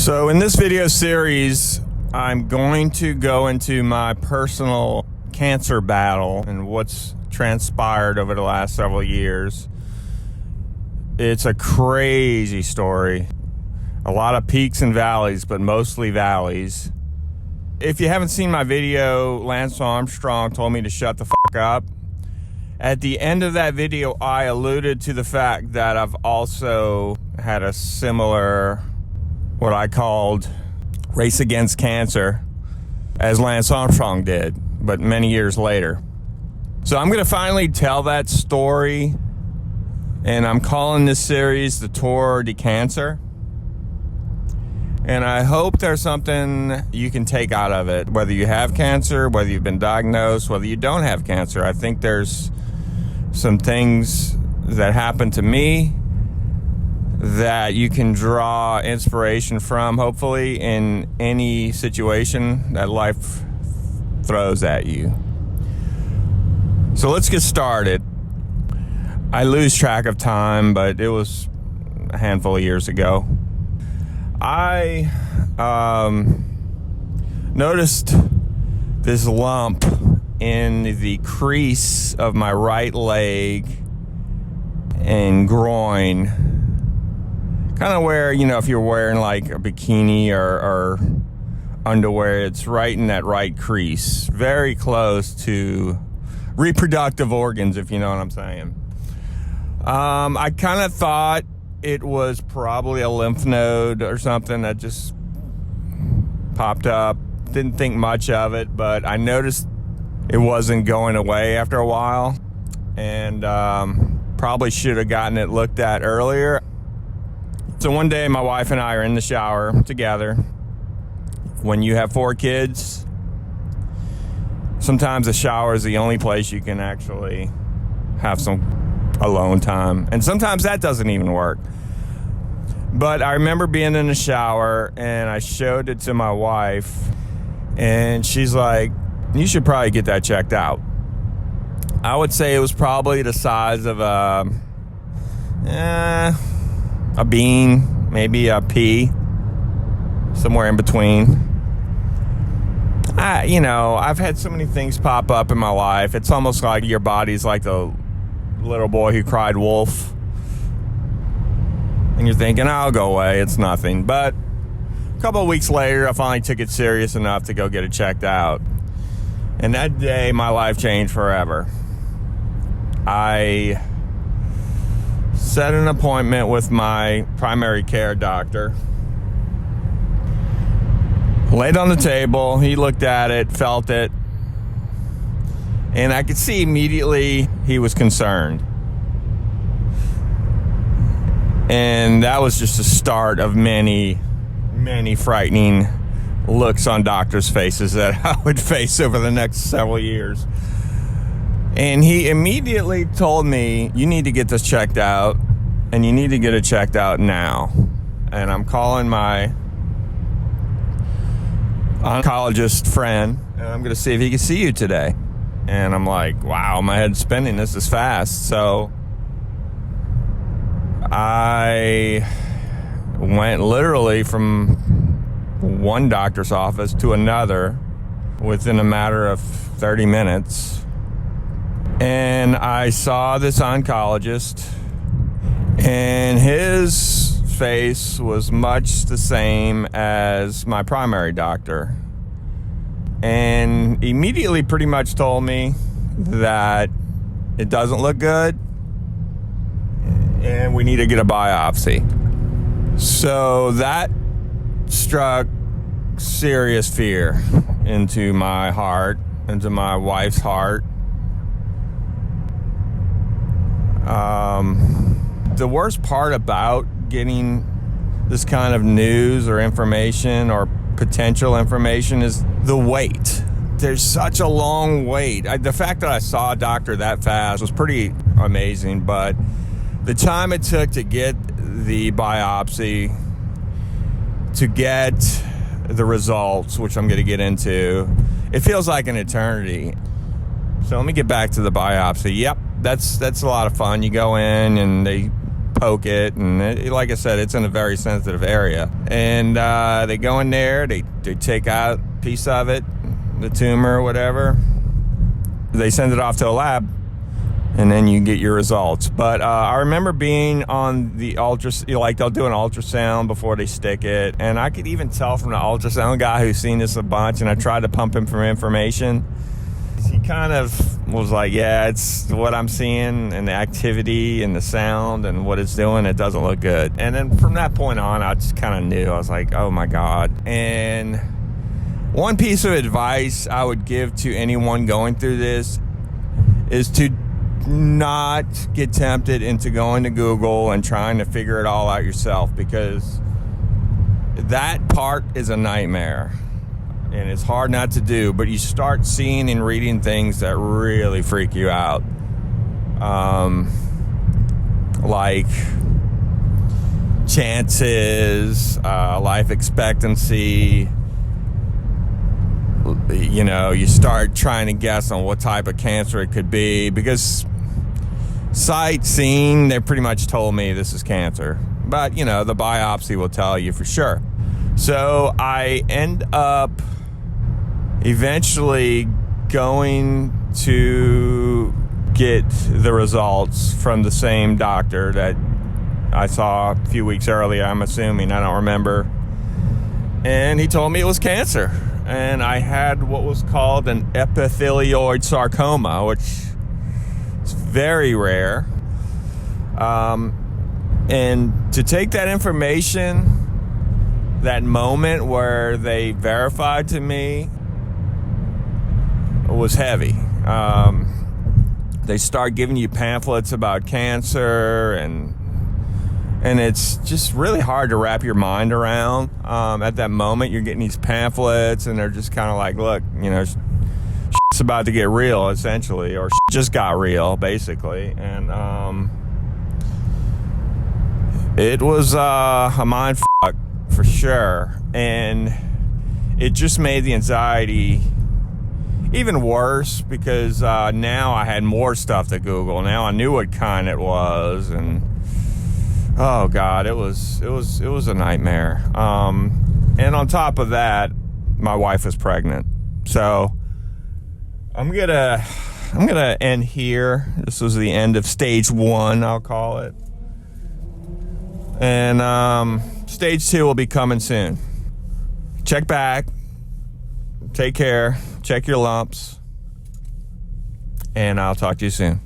So in this video series, I'm going to go into my personal cancer battle and what's transpired over the last several years. It's a crazy story. A lot of peaks and valleys, but mostly valleys. If you haven't seen my video, Lance Armstrong told me to shut the fuck up. At the end of that video, I alluded to the fact that I've also had a similar, what I called race against cancer, as Lance Armstrong did, but many years later. So I'm going to finally tell that story, and I'm calling this series the Tour de Cancer. And I hope there's something you can take out of it, whether you have cancer, whether you've been diagnosed, whether you don't have cancer. I think there's some things that happened to me that you can draw inspiration from, hopefully, in any situation that life throws at you. So let's get started. I lose track of time, but it was a handful of years ago. I noticed this lump in the crease of my right leg and groin, kind of where, you know, if you're wearing like a bikini or underwear, it's right in that right crease, very close to reproductive organs, if you know what I'm saying. I kind of thought it was probably a lymph node or something that just popped up. Didn't think much of it, but I noticed it wasn't going away after a while, and probably should have gotten it looked at earlier. So one day my wife and I are in the shower together. When you have 4 kids, sometimes the shower is the only place you can actually have some alone time, and sometimes that doesn't even work. But I remember being in the shower, and I showed it to my wife, and she's like, "You should probably get that checked out." I would say it was probably the size of a bean, maybe a pea, somewhere in between. I've had so many things pop up in my life. It's almost like your body's like the little boy who cried wolf, and you're thinking, "I'll go away, it's nothing." But a couple of weeks later, I finally took it serious enough to go get it checked out, and that day my life changed forever. I set an appointment with my primary care doctor, laid on the table, he looked at it, felt it, and I could see immediately he was concerned. And that was just the start of many, many frightening looks on doctors' faces that I would face over the next several years. And he immediately told me, "You need to get this checked out, and you need to get it checked out now." And I'm calling my oncologist friend, and I'm going to see if he can see you today. And I'm like, wow, my head's spinning. This is fast. So I went literally from one doctor's office to another within a matter of 30 minutes. And I saw this oncologist, and his face was much the same as my primary doctor, and immediately pretty much told me that it doesn't look good and we need to get a biopsy. So that struck serious fear into my heart, into my wife's heart. The worst part about getting this kind of news or information or potential information is the wait. There's such a long wait. The fact that I saw a doctor that fast was pretty amazing, but the time it took to get the biopsy, to get the results, which I'm going to get into, it feels like an eternity. So let me get back to the biopsy. Yep, that's a lot of fun. You go in and they poke it, and like I said, it's in a very sensitive area. And they go in there, they take out a piece of it, the tumor or whatever. They send it off to a lab, and then you get your results. But I remember being on the like they'll do an ultrasound before they stick it, and I could even tell from the ultrasound guy who's seen this a bunch, and I tried to pump him for information. He kind of was like, yeah, it's what I'm seeing, and the activity and the sound and what it's doing, it doesn't look good. And then from that point on, I just kind of knew. I was like, oh my God. And one piece of advice I would give to anyone going through this is to not get tempted into going to Google and trying to figure it all out yourself, because that part is a nightmare and it's hard not to do. But you start seeing and reading things that really freak you out, like chances, life expectancy. You know, you start trying to guess on what type of cancer it could be, because sight, seeing, they pretty much told me this is cancer. But, you know, the biopsy will tell you for sure. So I end up eventually going to get the results from the same doctor that I saw a few weeks earlier, I'm assuming. I don't remember. And he told me it was cancer. And I had what was called an epithelioid sarcoma, which is very rare. And to take that information, that moment where they verified to me, was heavy. They start giving you pamphlets about cancer, and it's just really hard to wrap your mind around. At that moment, you're getting these pamphlets, and they're just kind of like, look, you know, shit's about to get real, essentially, or just got real, basically. And it was a mind fuck for sure. And it just made the anxiety even worse, because now I had more stuff to Google. Now I knew what kind it was, and oh God, it was a nightmare. And on top of that, my wife was pregnant. So I'm gonna end here. This was the end of stage 1, I'll call it. And stage 2 will be coming soon. Check back. Take care. Check your lumps. And I'll talk to you soon.